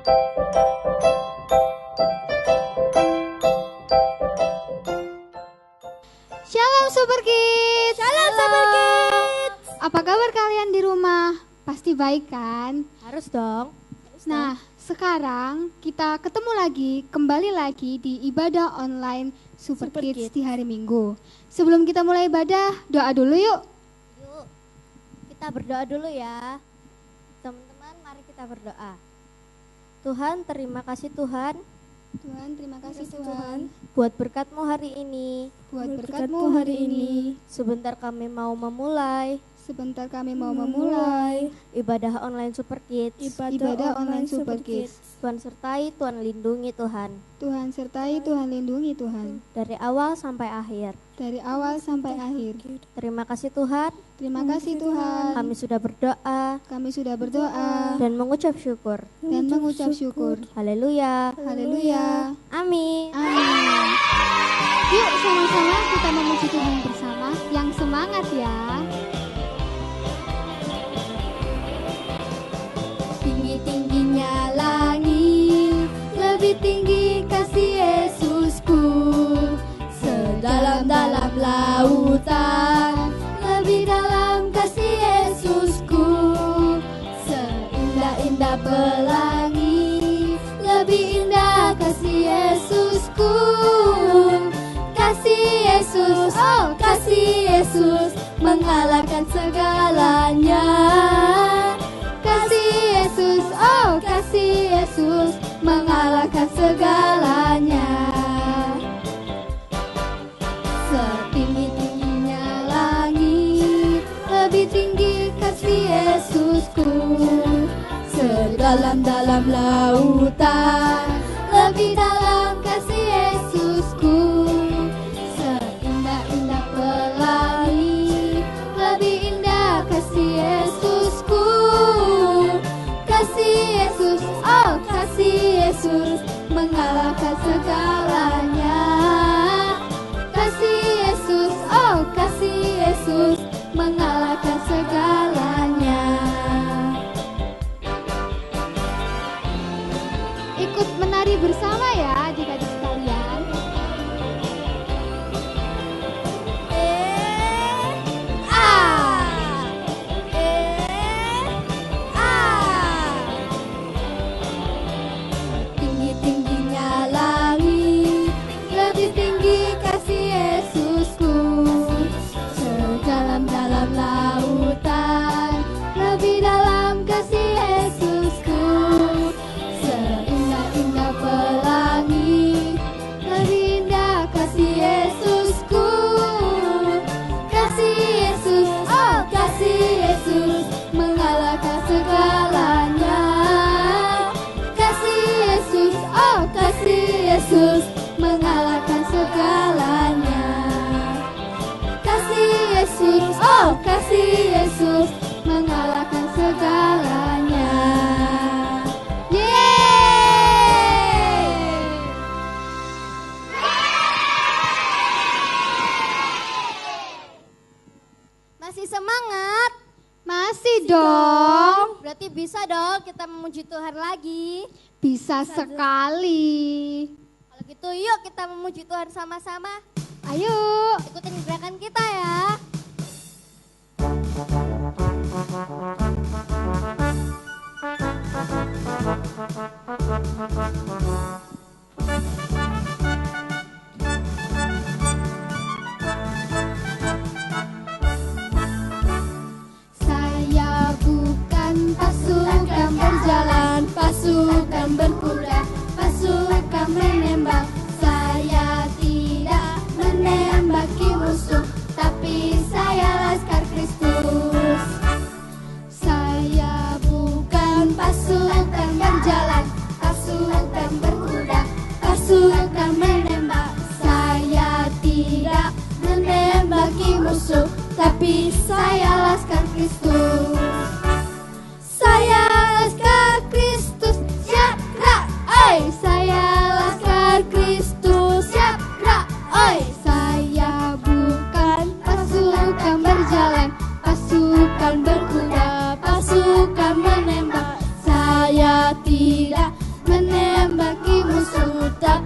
Shalom Super Kids. Shalom Super Kids. Apa kabar kalian di rumah? Pasti baik kan? Harus dong. Nah, sekarang kita ketemu lagi, kembali lagi di ibadah online Super Kids di hari Minggu. Sebelum kita mulai ibadah, doa dulu yuk. Yuk, kita berdoa dulu ya. Teman-teman, mari kita berdoa. Tuhan, terima kasih Tuhan. Tuhan, terima kasih Tuhan. Buat berkat-Mu hari ini. Buat berkat-Mu hari ini. Sebentar kami mau memulai Sebentar kami mau memulai ibadah online Super Kids. ibadah online Super Kids. Tuhan sertai, Tuhan lindungi Tuhan. Tuhan sertai, Tuhan lindungi Tuhan. Dari awal sampai akhir. Dari awal sampai akhir. Terima kasih Tuhan. Terima kasih Tuhan. Kami sudah berdoa Kami sudah berdoa dan mengucap syukur. dan mengucap syukur. Haleluya. Haleluya. Amin. Amin. Yuk sama-sama kita memuji Tuhan bersama. Yang semangat ya. Tinggi-tingginya langit, lebih tinggi kasih Yesusku. Sedalam-dalam lautan, lebih dalam kasih Yesusku. Seindah-indah pelangi, lebih indah kasih Yesusku. Kasih Yesus, oh kasih Yesus, mengalahkan segalanya. Kasih Yesus, oh kasih Yesus, mengalahkan segalanya. Setinggi-tingginya langit, lebih tinggi kasih Yesusku. Sedalam-dalam lautan, lebih dalam kasih Yesusku. Seindah-indah pelangi, lebih indah kasih Yesusku. Kasih Yesus, oh kasih Yesus, mengalahkan segalanya. Kasih Yesus, oh kasih Yesus, mengalahkan segalanya. Ikut menari bersama ya adik-adik sekalian. Tinggi-tingginya langit, lebih tinggi kasih Yesusku. Sedalam-dalam lautan, lebih dalam kasih Yesusku. Seindah-indah pelangi, lebih indah kasih Yesusku. Kasih Yesus, oh kasih Yesus, mengalahkan segalanya. Kasih Yesus, oh kasih Yesus, mengalahkan segalanya. Kasih Yesus, oh kasih Yesus, mengalahkan segalanya. Yeay! Masih semangat? Masih dong. Berarti bisa dong kita memuji Tuhan lagi. Bisa sekali. Kalau gitu yuk kita memuji Tuhan sama-sama. Ayo. Ikutin gerakan kita ya. Saya bukan pasukan berjalan, pasukan berkuda, pasukan menembak. Saya tidak menembaki musuh, tapi saya laskar Kristus. Saya bukan pasukan berjalan, pasukan berkuda, pasukan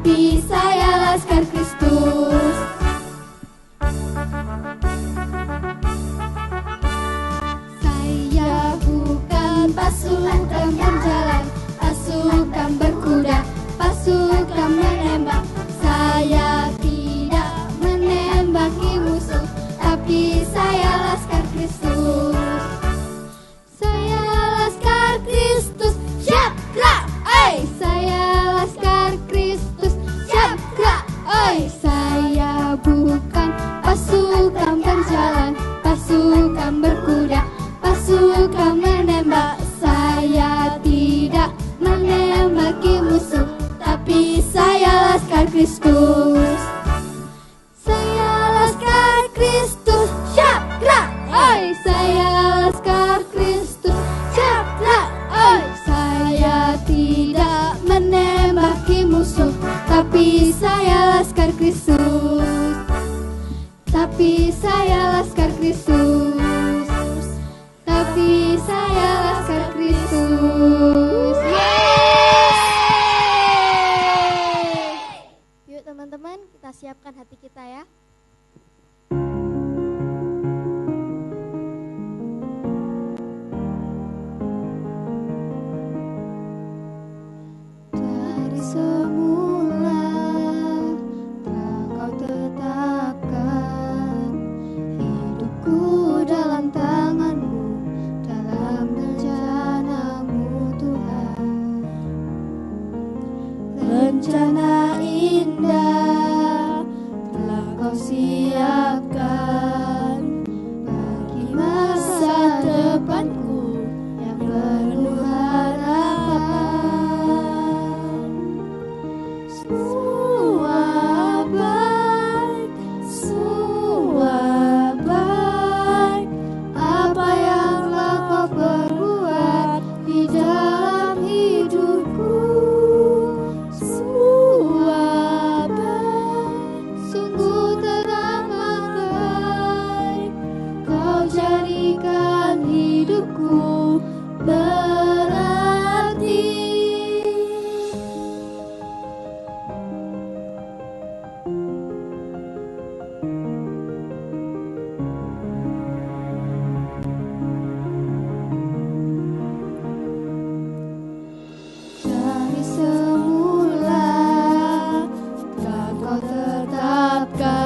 tapi saya Laskar Kristus. Saya bukan pasukan berjalan, pasukan berkuda, pasukan menembak. Saya tidak menembaki musuh, tapi saya Laskar Kristus. Saya Laskar Kristus, siap gerak, oi! Saya Laskar Kristus, siap gerak, oi! Saya bukan pasukan berjalan, pasukan berkuda, pasukan menembak. Saya tidak menembaki musuh, tapi saya Laskar Kristus. Saya Laskar Kristus, siap gerak, oi! Saya Laskar Kristus, siap gerak, oi! Saya tidak menembaki musuh, tapi saya Laskar Kristus. Tapi saya Laskar Kristus. Tapi saya Laskar Kristus. Yeay! Yuk teman-teman, kita siapkan hati kita ya. Dari semula telah kau tetapkan hidupku dalam tanganmu, dalam rencanamu Tuhan. Rencana indah telah kau siapkan bagi masa depanku yang penuh harapan. Semua baik, semua baik, apa yang telah kau perbuat di dalam hidupku. Semua baik, sungguh teramat baik, kau jadikan hidupku berarti. Dari semula telah kau tetapkan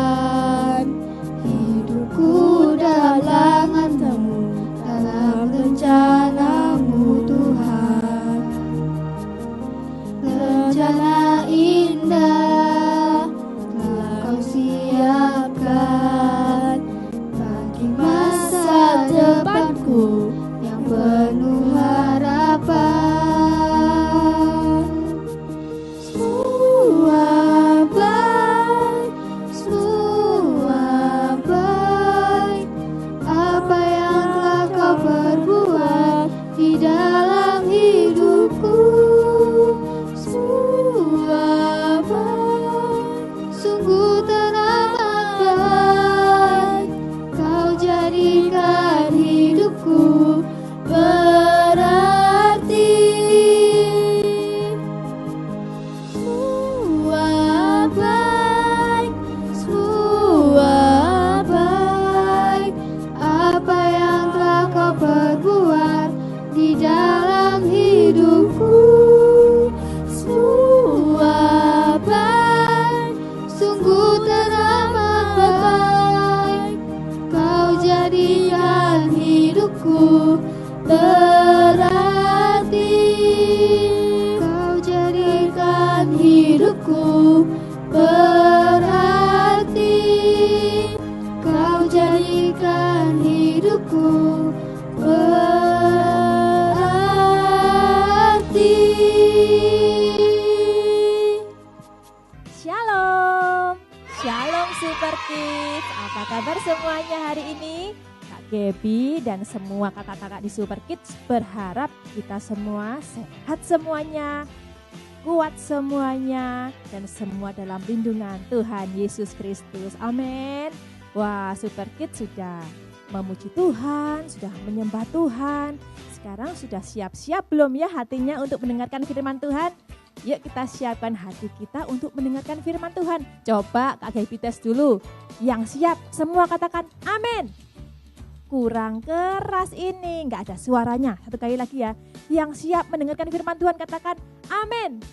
hidupku dalam tanganmu, dalam rencanamu Tuhan. Rencana indah telah kau siapkan bagi masa depanku yang penuh harapan. Semua baik, semua baik, apa yang telah kau perbuat di dalam hidupku. Semua baik, sungguh teramat baik, kau jadikan hidupku berarti. Semua baik, semua baik, apa yang telah kau perbuat di dalam hidupku. Semua baik, sungguh teramat baik, kau jadikan hidupku berarti. Kau jadikan hidupku berarti. Kau jadikan hidupku berarti. Shalom, Shalom Super Kids. Apa kabar semuanya hari ini? Kak Gaby dan semua kakak-kakak di Super Kids berharap kita semua sehat semuanya, kuat semuanya, dan semua dalam lindungan Tuhan Yesus Kristus. Amin. Wah, Super Kids sudah memuji Tuhan, sudah menyembah Tuhan. Sekarang sudah siap-siap belum ya hatinya untuk mendengarkan firman Tuhan? Yuk kita siapkan hati kita untuk mendengarkan firman Tuhan. Coba Kak Gaby tes dulu. Yang siap semua katakan amin. Kurang keras ini, nggak ada suaranya. Satu kali lagi ya. Yang siap mendengarkan firman Tuhan katakan amin.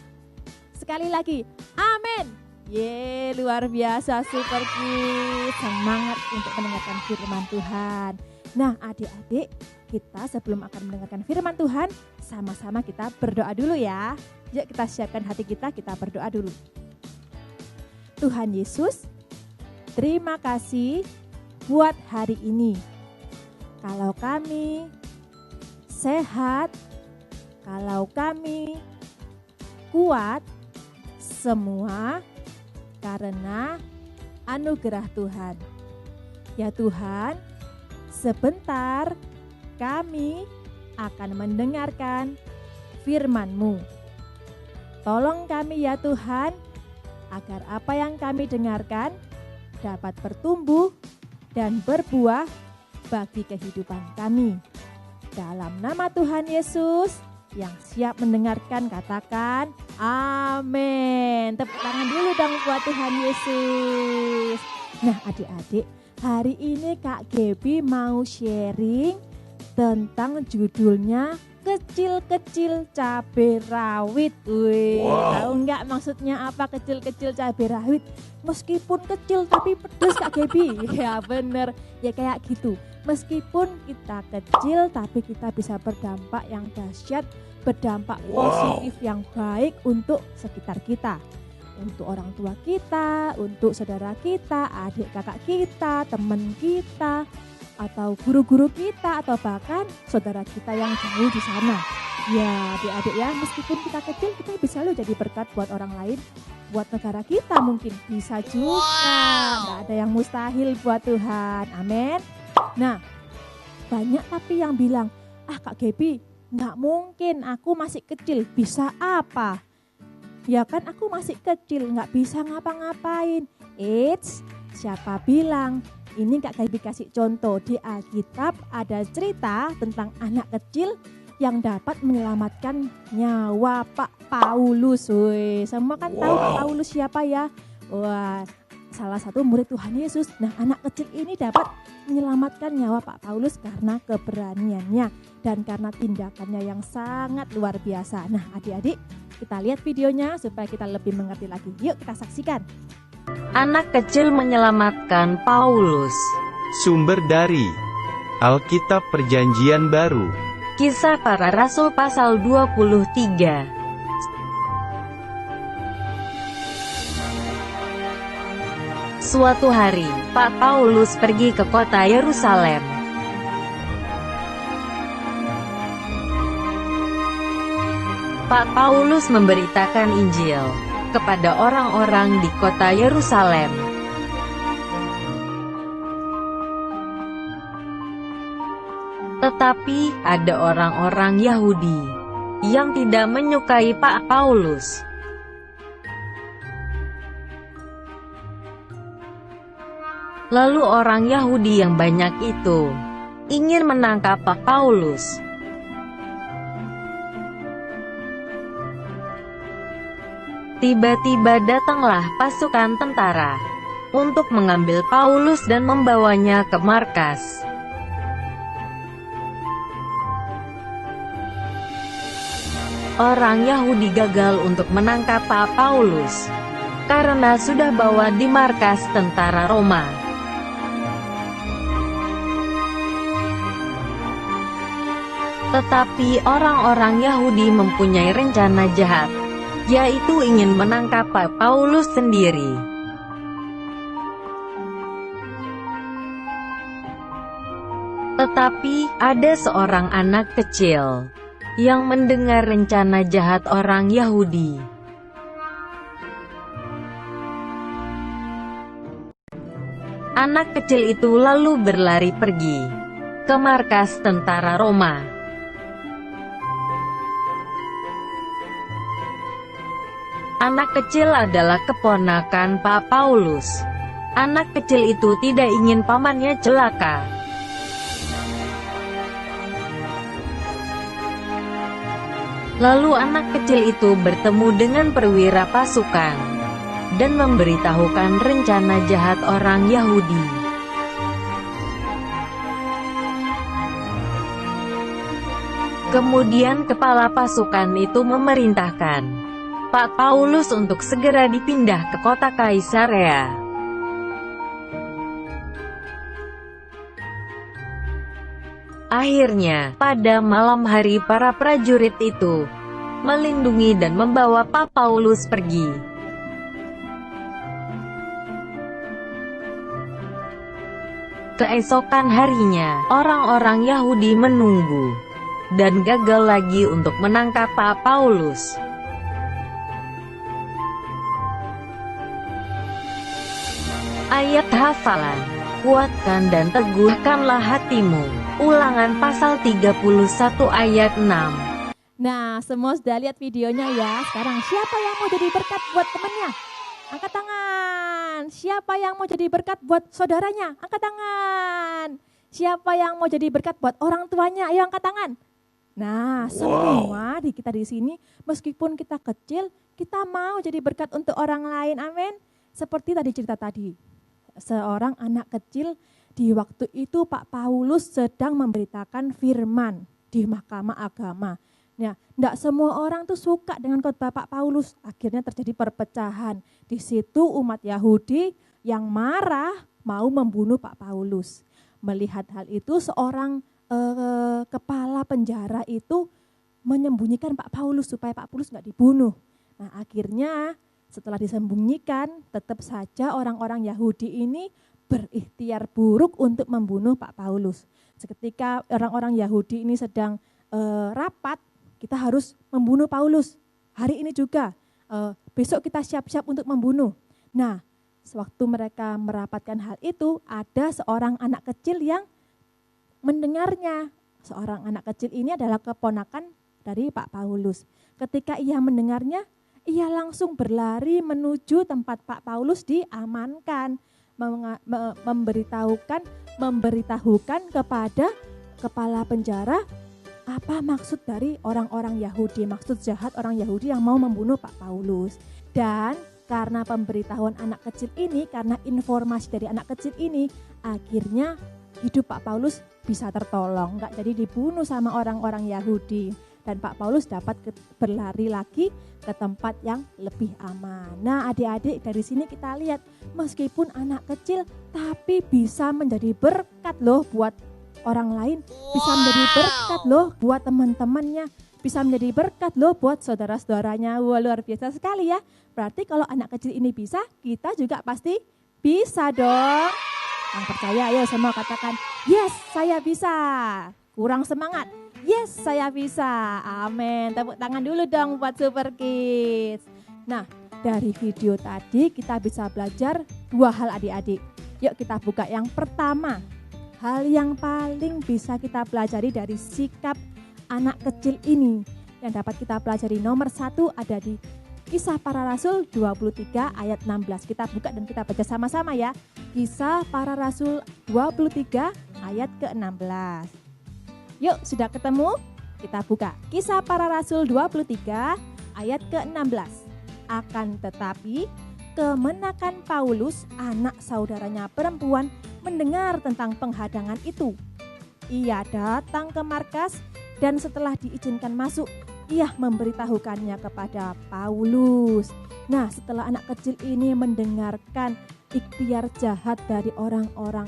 Sekali lagi, amin. Ye, luar biasa Super Kids. Semangat untuk mendengarkan firman Tuhan. Nah adik-adik, kita sebelum akan mendengarkan firman Tuhan, sama-sama kita berdoa dulu ya. Yuk kita siapkan hati kita berdoa dulu. Tuhan Yesus, terima kasih buat hari ini. Kalau kami sehat, kalau kami kuat, semua karena anugerah Tuhan. Ya Tuhan, sebentar kami akan mendengarkan firman-Mu. Tolong kami ya Tuhan, agar apa yang kami dengarkan dapat bertumbuh dan berbuah bagi kehidupan kami. Dalam nama Tuhan Yesus, yang siap mendengarkan katakan amin. Tepuk tangan dulu dong buat Tuhan Yesus. Nah adik-adik, hari ini Kak Gaby mau sharing tentang judulnya kecil-kecil cabai rawit. Wih, tahu nggak maksudnya apa kecil-kecil cabai rawit? Meskipun kecil tapi pedas Kak Gaby. Ya bener, ya kayak gitu. Meskipun kita kecil tapi kita bisa berdampak yang dahsyat, berdampak positif yang baik untuk sekitar kita. Untuk orang tua kita, untuk saudara kita, adik kakak kita, teman kita, atau guru-guru kita, atau bahkan saudara kita yang jauh di sana. Ya adik-adik ya, meskipun kita kecil, kita bisa loh jadi berkat buat orang lain, buat negara kita mungkin bisa juga. Nggak ada yang mustahil buat Tuhan, amin. Nah banyak tapi yang bilang, Kak Gaby nggak mungkin, aku masih kecil, bisa apa? Ya kan aku masih kecil, nggak bisa ngapa-ngapain. Eits, siapa bilang? Ini Kak Gaby kasih contoh, di Alkitab ada cerita tentang anak kecil yang dapat menyelamatkan nyawa Pak Paulus. Woi, semua kan tahu Pak Paulus siapa ya? Wah, salah satu murid Tuhan Yesus. Nah, anak kecil ini dapat menyelamatkan nyawa Pak Paulus karena keberaniannya dan karena tindakannya yang sangat luar biasa. Nah, adik-adik, kita lihat videonya supaya kita lebih mengerti lagi. Yuk kita saksikan. Anak kecil menyelamatkan Paulus. Sumber dari Alkitab Perjanjian Baru. Kisah Para Rasul pasal 23. Suatu hari, Pak Paulus pergi ke kota Yerusalem. Pak Paulus memberitakan Injil kepada orang-orang di kota Yerusalem. Tetapi ada orang-orang Yahudi yang tidak menyukai Pak Paulus. Lalu orang Yahudi yang banyak itu ingin menangkap Pak Paulus. Tiba-tiba datanglah pasukan tentara untuk mengambil Paulus dan membawanya ke markas. Orang Yahudi gagal untuk menangkap Pak Paulus karena sudah bawa di markas tentara Roma. Tetapi orang-orang Yahudi mempunyai rencana jahat, yaitu ingin menangkap Pak Paulus sendiri. Tetapi ada seorang anak kecil yang mendengar rencana jahat orang Yahudi. Anak kecil itu lalu berlari pergi ke markas tentara Roma. Anak kecil adalah keponakan Pak Paulus. Anak kecil itu tidak ingin pamannya celaka. Lalu anak kecil itu bertemu dengan perwira pasukan dan memberitahukan rencana jahat orang Yahudi. Kemudian kepala pasukan itu memerintahkan Pak Paulus untuk segera dipindah ke kota Kaisarea. Akhirnya, pada malam hari para prajurit itu melindungi dan membawa Pak Paulus pergi. Keesokan harinya, orang-orang Yahudi menunggu dan gagal lagi untuk menangkap Pak Paulus. Ayat hafalan, kuatkan dan teguhkanlah hatimu. Ulangan pasal 31 ayat 6. Nah, semua sudah lihat videonya ya. Sekarang siapa yang mau jadi berkat buat temannya? Angkat tangan. Siapa yang mau jadi berkat buat saudaranya? Angkat tangan. Siapa yang mau jadi berkat buat orang tuanya? Ayo angkat tangan. Nah, semua kita di sini, meskipun kita kecil, kita mau jadi berkat untuk orang lain. Amin. Seperti tadi cerita tadi, seorang anak kecil, di waktu itu Pak Paulus sedang memberitakan firman di mahkamah agama. Ya, tidak semua orang tuh suka dengan khotbah Pak Paulus. Akhirnya terjadi perpecahan. Di situ umat Yahudi yang marah mau membunuh Pak Paulus. Melihat hal itu, seorang kepala penjara itu menyembunyikan Pak Paulus supaya Pak Paulus nggak dibunuh. Nah, akhirnya setelah disembunyikan, tetap saja orang-orang Yahudi ini berikhtiar buruk untuk membunuh Pak Paulus. Seketika orang-orang Yahudi ini sedang rapat, kita harus membunuh Paulus. Hari ini juga, besok kita siap-siap untuk membunuh. Nah, sewaktu mereka merapatkan hal itu, ada seorang anak kecil yang mendengarnya. Seorang anak kecil ini adalah keponakan dari Pak Paulus. Ketika ia mendengarnya, ia langsung berlari menuju tempat Pak Paulus diamankan. Memberitahukan kepada kepala penjara apa maksud dari orang-orang Yahudi, maksud jahat orang Yahudi yang mau membunuh Pak Paulus. Dan karena pemberitahuan anak kecil ini, karena informasi dari anak kecil ini, akhirnya hidup Pak Paulus bisa tertolong, nggak jadi dibunuh sama orang-orang Yahudi. Dan Pak Paulus dapat berlari lagi ke tempat yang lebih aman. Nah, adik-adik, dari sini kita lihat meskipun anak kecil tapi bisa menjadi berkat loh buat orang lain, bisa menjadi berkat loh buat teman-temannya, bisa menjadi berkat loh buat saudara-saudaranya. Wah, luar biasa sekali ya. Berarti kalau anak kecil ini bisa, kita juga pasti bisa dong. Yang percaya ayo semua katakan, yes saya bisa. Kurang semangat. Yes, saya bisa. Amin. Tepuk tangan dulu dong buat Super Kids. Nah, dari video tadi kita bisa belajar dua hal adik-adik. Yuk kita buka yang pertama. Hal yang paling bisa kita pelajari dari sikap anak kecil ini. Yang dapat kita pelajari nomor 1 ada di Kisah Para Rasul 23 ayat 16. Kita buka dan kita baca sama-sama ya. Kisah Para Rasul 23 ayat ke-16. Yuk, sudah ketemu? Kita buka Kisah Para Rasul 23 ayat ke-16. Akan tetapi, kemenakan Paulus, anak saudaranya perempuan, mendengar tentang penghadangan itu. Ia datang ke markas dan setelah diizinkan masuk, ia memberitahukannya kepada Paulus. Nah, setelah anak kecil ini mendengarkan ikhtiar jahat dari orang-orang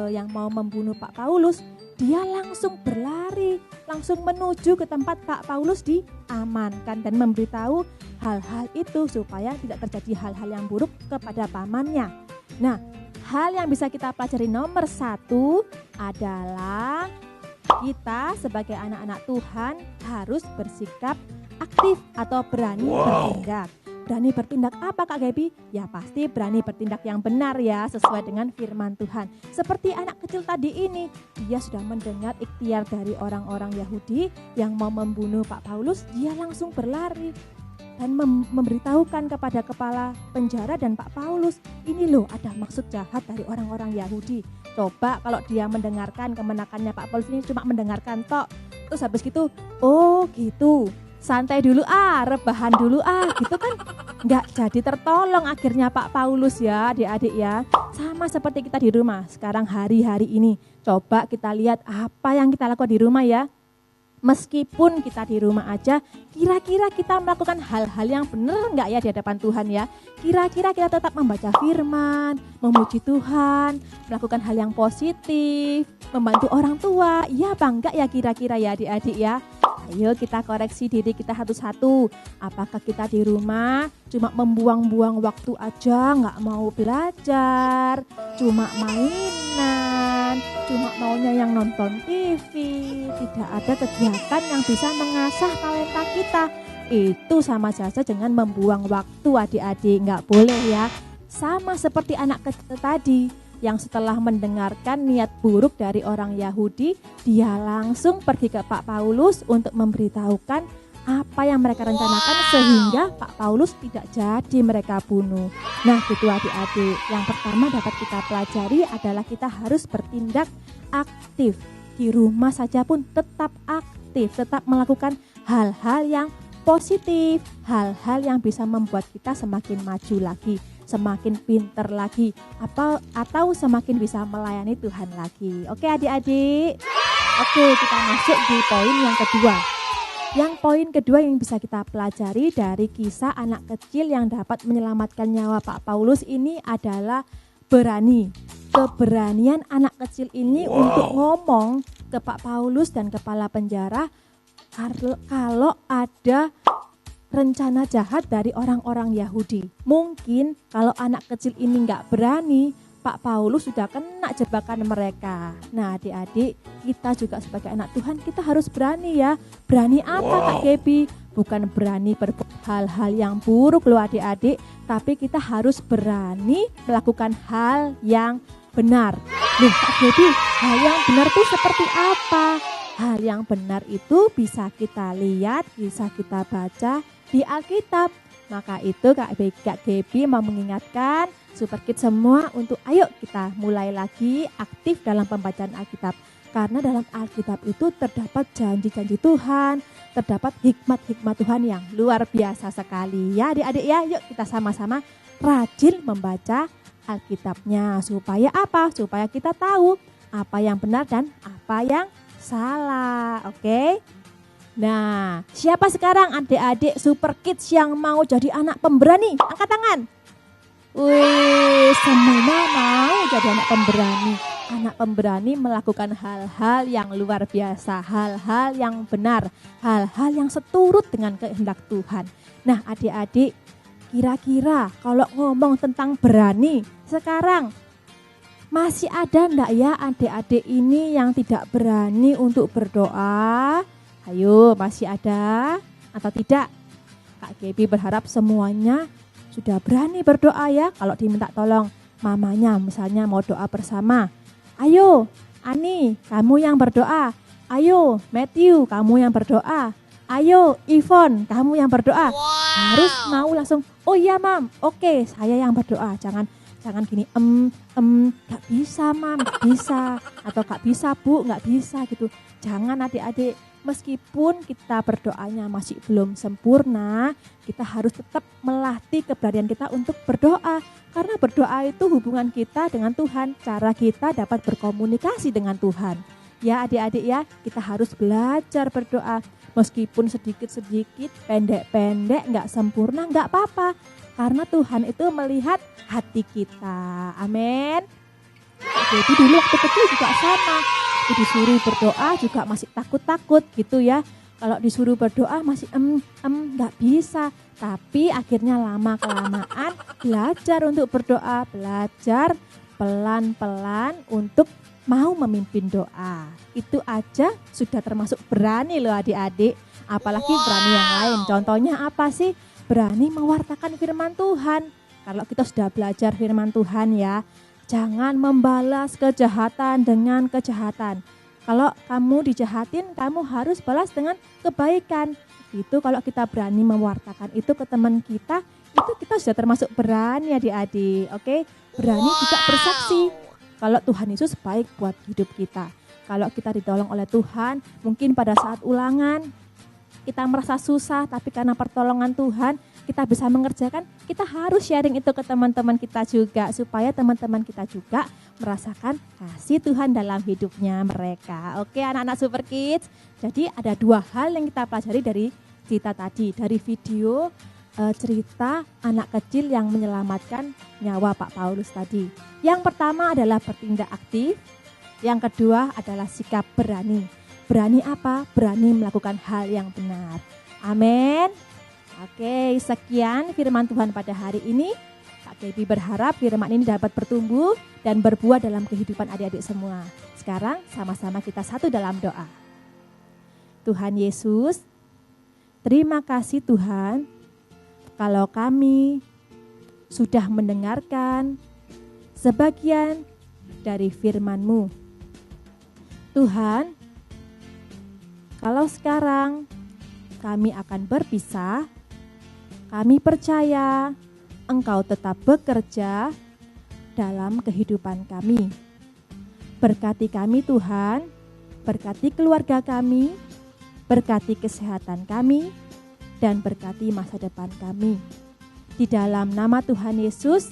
yang mau membunuh Pak Paulus, dia langsung berlari, langsung menuju ke tempat Pak Paulus diamankan dan memberitahu hal-hal itu supaya tidak terjadi hal-hal yang buruk kepada pamannya. Nah, hal yang bisa kita pelajari nomor 1 adalah kita sebagai anak-anak Tuhan harus bersikap aktif atau berani bertindak. Berani bertindak apa Kak Gaby? Ya pasti berani bertindak yang benar ya, sesuai dengan firman Tuhan. Seperti anak kecil tadi ini, dia sudah mendengar ikhtiar dari orang-orang Yahudi yang mau membunuh Pak Paulus, dia langsung berlari dan memberitahukan kepada kepala penjara dan Pak Paulus, ini loh ada maksud jahat dari orang-orang Yahudi. Coba kalau dia mendengarkan kemenakannya Pak Paulus ini cuma mendengarkan tok, terus habis gitu, oh gitu. santai dulu rebahan dulu gitu kan nggak jadi tertolong akhirnya Pak Paulus ya adik-adik ya. Sama seperti kita di rumah sekarang hari-hari ini. Coba kita lihat apa yang kita lakukan di rumah ya. Meskipun kita di rumah aja, kira-kira kita melakukan hal-hal yang benar enggak ya di hadapan Tuhan ya? Kira-kira kita tetap membaca firman, memuji Tuhan, melakukan hal yang positif, membantu orang tua, iya apa enggak ya kira-kira ya adik-adik ya? Ayo kita koreksi diri kita satu-satu. Apakah kita di rumah cuma membuang-buang waktu aja, nggak mau belajar, cuma mainan, cuma maunya yang nonton TV, tidak ada kegiatan yang bisa mengasah talenta kita. Itu sama saja dengan membuang waktu adik-adik, nggak boleh ya. Sama seperti anak kecil tadi, yang setelah mendengarkan niat buruk dari orang Yahudi, dia langsung pergi ke Pak Paulus untuk memberitahukan apa yang mereka rencanakan sehingga Pak Paulus tidak jadi mereka bunuh. Nah gitu adik-adik, yang pertama dapat kita pelajari adalah kita harus bertindak aktif. Di rumah saja pun tetap aktif, tetap melakukan hal-hal yang positif, hal-hal yang bisa membuat kita semakin maju lagi, semakin pinter lagi, atau semakin bisa melayani Tuhan lagi. Oke adik-adik? Oke, kita masuk di poin yang kedua. Yang poin kedua yang bisa kita pelajari dari kisah anak kecil yang dapat menyelamatkan nyawa Pak Paulus ini adalah berani. Keberanian anak kecil ini untuk ngomong ke Pak Paulus dan kepala penjara kalau ada rencana jahat dari orang-orang Yahudi. Mungkin kalau anak kecil ini nggak berani, Pak Paulus sudah kena jebakan mereka. Nah adik-adik, kita juga sebagai anak Tuhan kita harus berani ya. Berani apa Kak Gebi? Bukan berani berbuat hal-hal yang buruk loh adik-adik, tapi kita harus berani melakukan hal yang benar. Loh Kak Gebi, hal yang benar itu seperti apa? Hal yang benar itu bisa kita lihat, bisa kita baca di Alkitab. Maka itu Kak Gebi mau mengingatkan Super Kids semua untuk ayo kita mulai lagi aktif dalam pembacaan Alkitab. Karena dalam Alkitab itu terdapat janji-janji Tuhan, terdapat hikmat-hikmat Tuhan yang luar biasa sekali. Ya adik-adik ya, yuk kita sama-sama rajin membaca Alkitabnya. Supaya apa? Supaya kita tahu apa yang benar dan apa yang salah. Oke? Nah, siapa sekarang adik-adik Super Kids yang mau jadi anak pemberani? Angkat tangan. Wih, semua mau jadi anak pemberani. Anak pemberani melakukan hal-hal yang luar biasa, hal-hal yang benar, hal-hal yang seturut dengan kehendak Tuhan. Nah, adik-adik, kira-kira kalau ngomong tentang berani, sekarang masih ada enggak ya adik-adik ini yang tidak berani untuk berdoa? Ayo, masih ada atau tidak? Kak Gebi berharap semuanya sudah berani berdoa ya. Kalau diminta tolong mamanya misalnya mau doa bersama. Ayo, Ani, kamu yang berdoa. Ayo, Matthew, kamu yang berdoa. Ayo, Yvonne, kamu yang berdoa. Harus mau langsung, oh iya Mam, oke, saya yang berdoa. Jangan gini, gak bisa Mam, gak bisa. Atau gak bisa Bu, gak bisa gitu. Jangan adik-adik. Meskipun kita berdoanya masih belum sempurna, kita harus tetap melatih keberanian kita untuk berdoa. Karena berdoa itu hubungan kita dengan Tuhan, cara kita dapat berkomunikasi dengan Tuhan. Ya adik-adik ya, kita harus belajar berdoa. Meskipun sedikit-sedikit, pendek-pendek, gak sempurna, gak apa-apa. Karena Tuhan itu melihat hati kita. Amin. Jadi dulu waktu kecil juga sama. Disuruh berdoa juga masih takut-takut gitu ya. Kalau disuruh berdoa masih gak bisa. Tapi akhirnya lama-kelamaan belajar untuk berdoa. Belajar pelan-pelan untuk mau memimpin doa. Itu aja sudah termasuk berani loh adik-adik. Apalagi berani yang lain. Contohnya apa sih? Berani mewartakan firman Tuhan. Kalau kita sudah belajar firman Tuhan ya, jangan membalas kejahatan dengan kejahatan. Kalau kamu dijahatin, kamu harus balas dengan kebaikan. Itu kalau kita berani mewartakan itu ke teman kita, itu kita sudah termasuk berani adik-adik. Oke? Berani juga bersaksi. Kalau Tuhan Yesus baik buat hidup kita. Kalau kita ditolong oleh Tuhan, mungkin pada saat ulangan, kita merasa susah, tapi karena pertolongan Tuhan kita bisa mengerjakan, kita harus sharing itu ke teman-teman kita juga, supaya teman-teman kita juga merasakan kasih Tuhan dalam hidupnya mereka. Oke anak-anak Super Kids, jadi ada 2 hal yang kita pelajari dari cerita tadi, dari video cerita anak kecil yang menyelamatkan nyawa Pak Paulus tadi. Yang pertama adalah bertindak aktif, yang kedua adalah sikap berani. Berani apa? Berani melakukan hal yang benar. Amin. Oke, sekian firman Tuhan pada hari ini. Kak Gaby berharap firman ini dapat bertumbuh dan berbuah dalam kehidupan adik-adik semua. Sekarang sama-sama kita satu dalam doa. Tuhan Yesus, terima kasih Tuhan, kalau kami sudah mendengarkan sebagian dari firman-Mu. Tuhan, kalau sekarang kami akan berpisah, kami percaya Engkau tetap bekerja dalam kehidupan kami. Berkati kami Tuhan, berkati keluarga kami, berkati kesehatan kami, dan berkati masa depan kami. Di dalam nama Tuhan Yesus,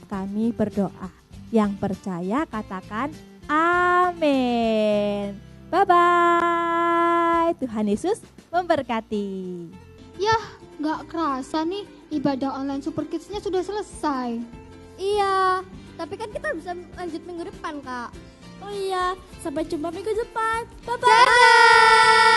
kami berdoa. Yang percaya katakan amin. Bye-bye. Tuhan Yesus memberkati. Yah, gak kerasa nih ibadah online Super Kids-nya sudah selesai. Iya, tapi kan kita bisa lanjut minggu depan, Kak. Oh iya, sampai jumpa minggu depan. Bye-bye. Dadah!